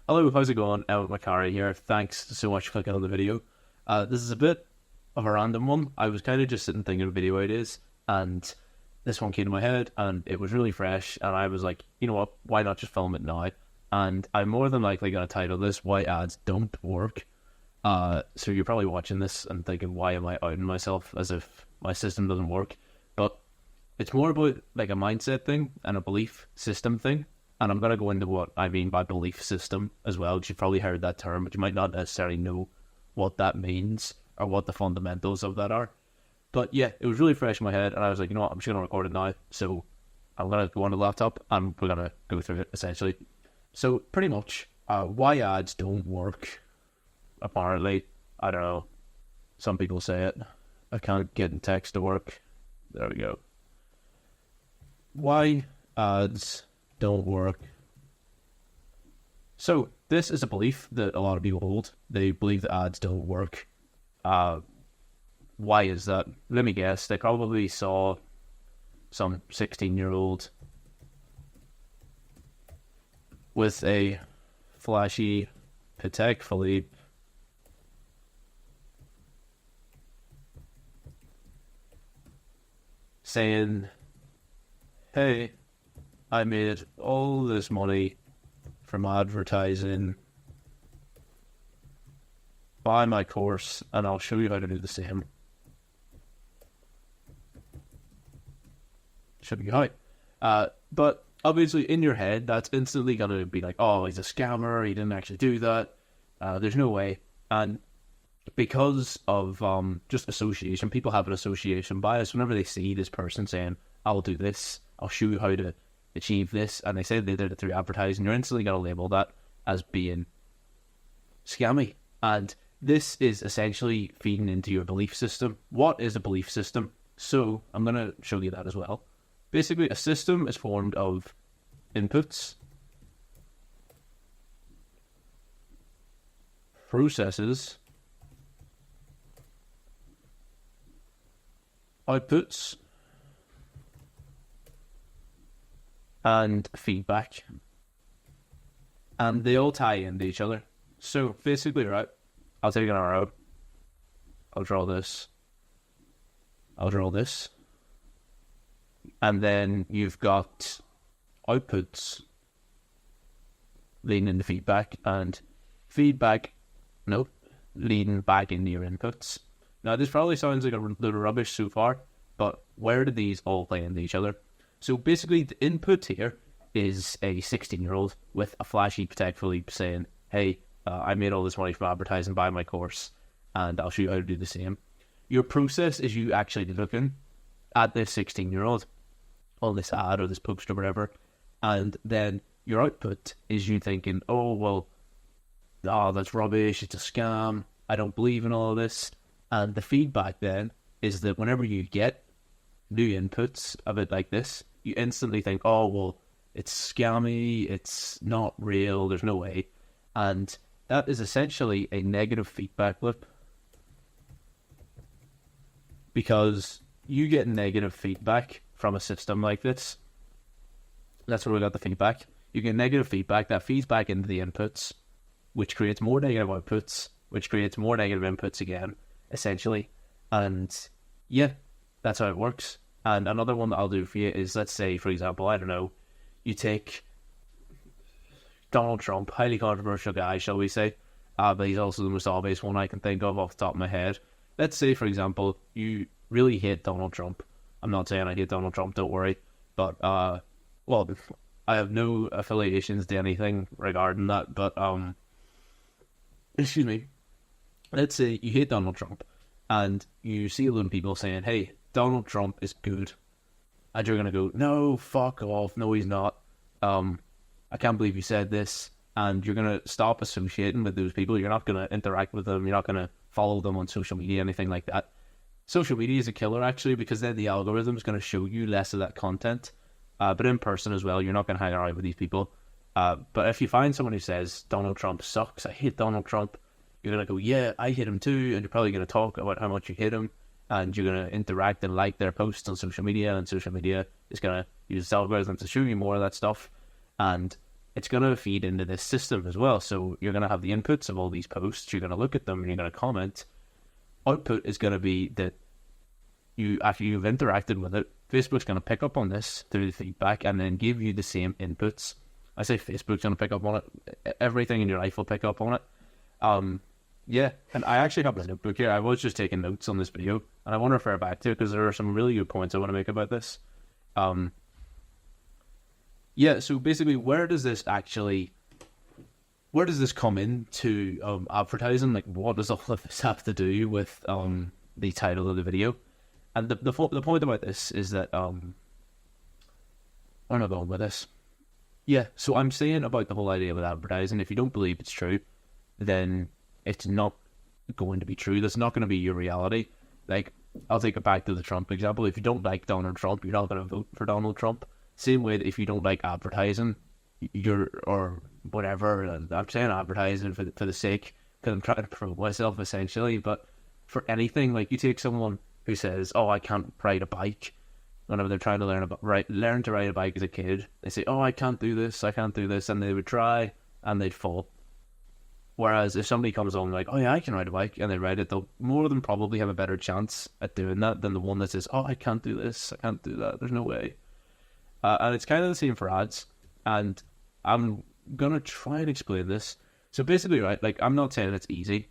Hello, how's it going? Emmett McCarry here. Thanks so much for clicking on the video. This is a bit of a random one. I was kind of just sitting thinking of video ideas, and this one came to my head, and it was really fresh, and I was like, you know what, why not just film it now? And I'm more than likely going to title this Why Ads Don't Work. So you're probably watching this and thinking, why am I outing myself as if my system doesn't work? But it's more about like a mindset thing and a belief system thing. And I'm going to go into what I mean by belief system as well, because you've probably heard that term, but you might not necessarily know what that means or what the fundamentals of that are. But yeah, it was really fresh in my head, and I was like, you know what, I'm just going to record it now. So I'm going to go on the laptop, and we're going to go through it, essentially. So pretty much, why ads don't work, apparently. I don't know. Some people say it. I can't get in text to work. There we go. Why ads don't work. So this is a belief that a lot of people hold. They believe that ads don't work. Why is that? Let me guess. They probably saw some 16-year-old with a flashy Patek Philippe saying, hey, I made all this money from advertising. Buy my course and I'll show you how to do the same. Should be how. But obviously in your head, that's instantly going to be like, oh, he's a scammer. He didn't actually do that. There's no way. And because of just association, people have an association bias. Whenever they see this person saying, I'll do this, I'll show you how to achieve this, and they say they did it through advertising, you're instantly going to label that as being scammy. And this is essentially feeding into your belief system. What is a belief system? So I'm going to show you that as well. Basically, a system is formed of inputs, processes, outputs, and feedback, and they all tie into each other. So basically, right, I'll take an arrow, I'll draw this, and then you've got outputs leading into feedback, and feedback, leading back into your inputs. Now, this probably sounds like a little rubbish so far, but where do these all play into each other? So basically, the input here is a 16-year-old with a flashy Patek Philippe saying, hey, I made all this money from advertising, buy my course, and I'll show you how to do the same. Your process is you actually looking at this 16-year-old on this ad or this post or whatever, and then your output is you thinking, that's rubbish, it's a scam, I don't believe in all of this. And the feedback then is that whenever you get new inputs of it like this, you instantly think, it's scammy, it's not real, there's no way. And that is essentially a negative feedback loop, because you get negative feedback from a system like this. That's where we got the feedback. You get negative feedback that feeds back into the inputs, which creates more negative outputs, which creates more negative inputs again, essentially. And yeah, that's how it works. And another one that I'll do for you is, let's say, for example, I don't know, you take Donald Trump, highly controversial guy, shall we say, but he's also the most obvious one I can think of off the top of my head. Let's say, for example, you really hate Donald Trump. I'm not saying I hate Donald Trump, don't worry, but, I have no affiliations to anything regarding that, but, excuse me, let's say you hate Donald Trump, and you see a lot of people saying, hey, Donald Trump is good. And you're going to go, no, fuck off, no he's not. I can't believe you said this. And you're going to stop associating with those people. You're not going to interact with them. You're not going to follow them on social media, anything like that. Social media is a killer, actually, because then the algorithm is going to show you less of that content. But in person as well, you're not going to hang around with these people. But if you find someone who says, Donald Trump sucks, I hate Donald Trump, you're going to go, yeah, I hate him too. And you're probably going to talk about how much you hate him. And you're going to interact and like their posts on social media. And social media is going to use its algorithm to show you more of that stuff. And it's going to feed into this system as well. So you're going to have the inputs of all these posts, you're going to look at them and you're going to comment. Output is going to be that after you've interacted with it, Facebook's going to pick up on this through the feedback and then give you the same inputs. I say Facebook's going to pick up on it. Everything in your life will pick up on it. Yeah, and I actually have a notebook here. I was just taking notes on this video, and I want to refer back to it because there are some really good points I want to make about this. Yeah, so basically, where does this come into advertising? Like, what does all of this have to do with the title of the video? And the point about this is that I'm not going with this. Yeah, so I'm saying about the whole idea with advertising, if you don't believe it's true, then it's not going to be true. That's not going to be your reality. Like, I'll take it back to the Trump example. If you don't like Donald Trump, you're not going to vote for Donald Trump. Same way that if you don't like advertising, or whatever, I'm saying advertising for the sake, because I'm trying to promote myself essentially, but for anything, like you take someone who says, oh, I can't ride a bike, whenever they're trying to learn to ride a bike as a kid, they say, oh, I can't do this, and they would try, and they'd fall. Whereas if somebody comes along like, oh yeah, I can ride a bike, and they ride it, they'll more than probably have a better chance at doing that than the one that says, oh, I can't do this, I can't do that, there's no way. And it's kind of the same for ads, and I'm going to try and explain this. So basically, right, like, I'm not saying it's easy,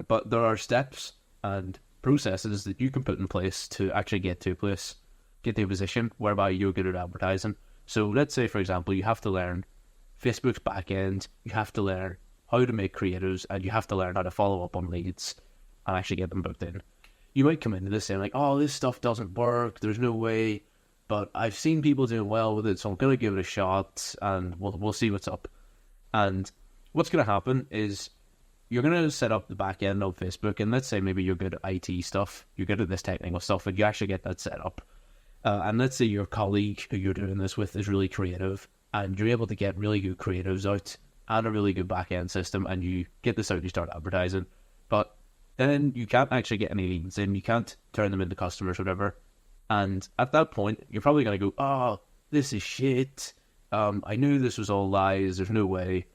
but there are steps and processes that you can put in place to actually get to a position whereby you're good at advertising. So let's say, for example, you have to learn Facebook's back end, you have to learn how to make creatives, and you have to learn how to follow up on leads and actually get them booked in. You might come into this saying like, oh, this stuff doesn't work, there's no way, but I've seen people doing well with it, so I'm going to give it a shot, and we'll see what's up. And what's going to happen is you're going to set up the back end of Facebook, and let's say maybe you're good at IT stuff, you're good at this technical stuff, and you actually get that set up. And let's say your colleague who you're doing this with is really creative, and you're able to get really good creatives out and a really good back-end system, and you get this out and you start advertising. But then you can't actually get any leads in, you can't turn them into customers or whatever. And at that point, you're probably going to go, oh, this is shit. I knew this was all lies, there's no way.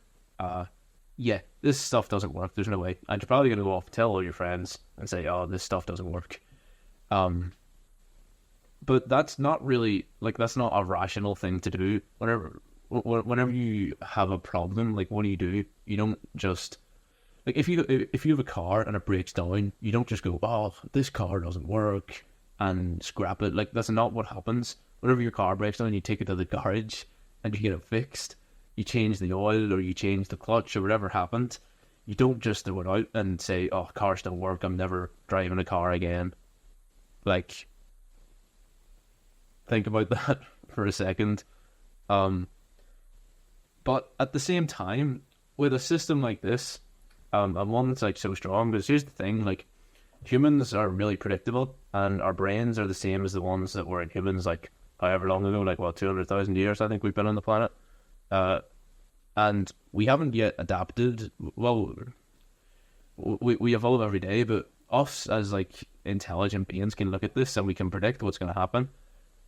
Yeah, this stuff doesn't work, there's no way. And you're probably going to go off and tell all your friends and say, oh, this stuff doesn't work. But that's not really, like, that's not a rational thing to do. Whenever you have a problem, like, what do? You don't just, like, if you have a car and it breaks down, you don't just go, oh, this car doesn't work, and scrap it. Like, that's not what happens. Whenever your car breaks down, you take it to the garage and you get it fixed. You change the oil, or you change the clutch, or whatever happened. You don't just throw it out and say, oh, cars don't work, I'm never driving a car again. Like, think about that for a second. But at the same time, with a system like this, and one that's like so strong, because here's the thing, like, humans are really predictable, and our brains are the same as the ones that were in humans, like, however long ago, like, 200,000 years, I think we've been on the planet. And we haven't yet adapted. Well, we evolve every day, but us as, like, intelligent beings can look at this and we can predict what's going to happen.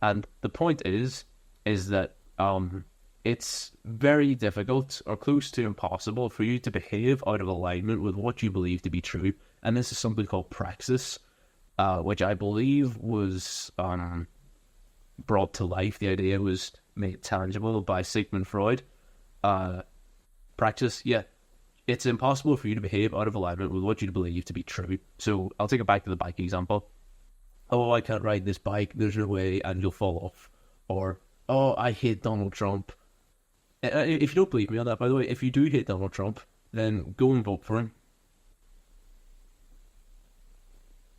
And the point is that it's very difficult, or close to impossible, for you to behave out of alignment with what you believe to be true. And this is something called praxis, which I believe was brought to life. The idea was made tangible by Sigmund Freud. Praxis, yeah. It's impossible for you to behave out of alignment with what you believe to be true. So I'll take it back to the bike example. Oh, I can't ride this bike, there's no way, and you'll fall off. Or, oh, I hate Donald Trump. If you don't believe me on that, by the way, if you do hate Donald Trump, then go and vote for him.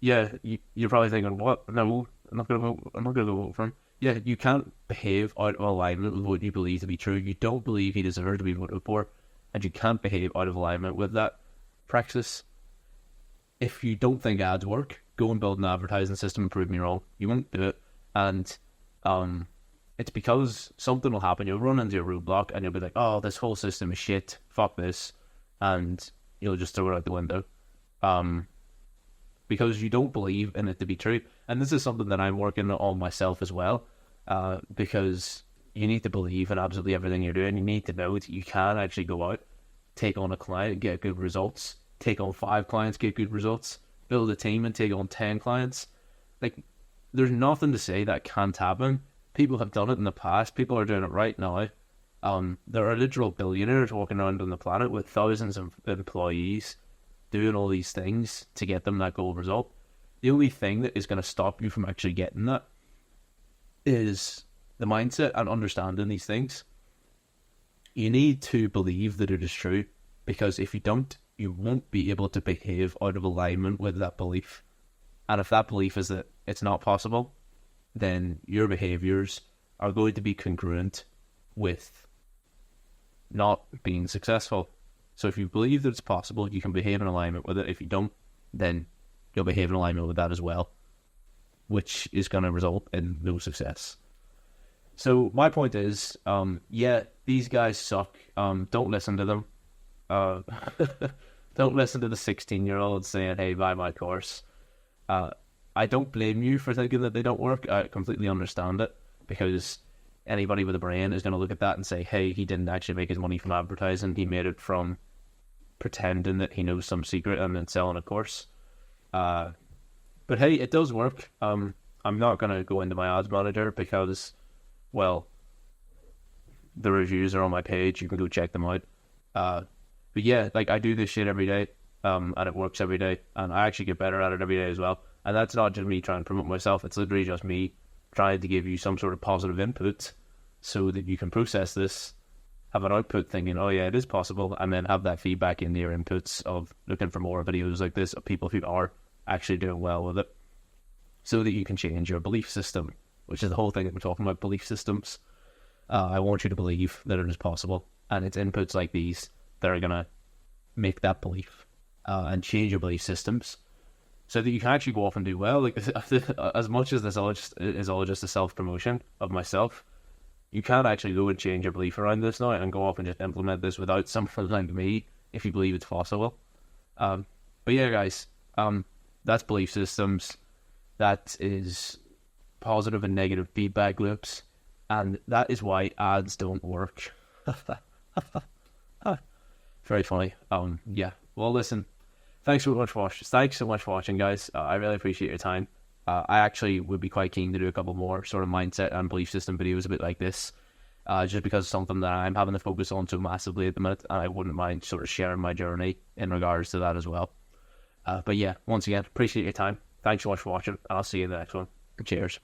Yeah, you're probably thinking, what? No, I'm not going to go vote for him. Yeah, you can't behave out of alignment with what you believe to be true. You don't believe he deserves to be voted for, and you can't behave out of alignment with that praxis. If you don't think ads work, go and build an advertising system and prove me wrong. You won't do it. And it's because something will happen. You'll run into a roadblock and you'll be like, oh, this whole system is shit. Fuck this. And you'll just throw it out the window. Because you don't believe in it to be true. And this is something that I'm working on myself as well. Because you need to believe in absolutely everything you're doing. You need to know that you can actually go out, take on a client, get good results, take on 5 clients, get good results, build a team and take on 10 clients. Like, there's nothing to say that can't happen. People have done it in the past. People are doing it right now. There are literal billionaires walking around on the planet with thousands of employees doing all these things to get them that goal result. The only thing that is going to stop you from actually getting that is the mindset and understanding these things. You need to believe that it is true, because if you don't, you won't be able to behave out of alignment with that belief. And if that belief is that it's not possible, then your behaviors are going to be congruent with not being successful. So if you believe that it's possible, you can behave in alignment with it. If you don't, then you'll behave in alignment with that as well, which is going to result in no success. So my point is, yeah, these guys suck. Don't listen to them. Don't listen to the 16-year-olds saying, hey, buy my course. I don't blame you for thinking that they don't work. I completely understand it, because anybody with a brain is going to look at that and say, hey, he didn't actually make his money from advertising. He made it from pretending that he knows some secret and then selling a course. But hey, it does work. I'm not going to go into my ads manager because, well, the reviews are on my page. You can go check them out. But yeah, like, I do this shit every day, and it works every day, and I actually get better at it every day as well. And that's not just me trying to promote myself. It's literally just me trying to give you some sort of positive input so that you can process this, have an output thinking, oh yeah, it is possible, and then have that feedback into your inputs of looking for more videos like this of people who are actually doing well with it, so that you can change your belief system, which is the whole thing that we're talking about, belief systems. I want you to believe that it is possible, and it's inputs like these that are going to make that belief and change your belief systems so that you can actually go off and do well. Like, as much as this is all just a self-promotion of myself, you can actually go and change your belief around this now and go off and just implement this without something like me if you believe it's possible. But yeah, guys, that's belief systems. That is positive and negative feedback loops, and that is why ads don't work. Very funny. Yeah. Well, listen. Thanks so much for watching, guys. I really appreciate your time. I actually would be quite keen to do a couple more sort of mindset and belief system videos a bit like this, just because it's something that I'm having to focus on so massively at the minute, and I wouldn't mind sort of sharing my journey in regards to that as well. But yeah, once again, appreciate your time. Thanks so much for watching, and I'll see you in the next one. Cheers.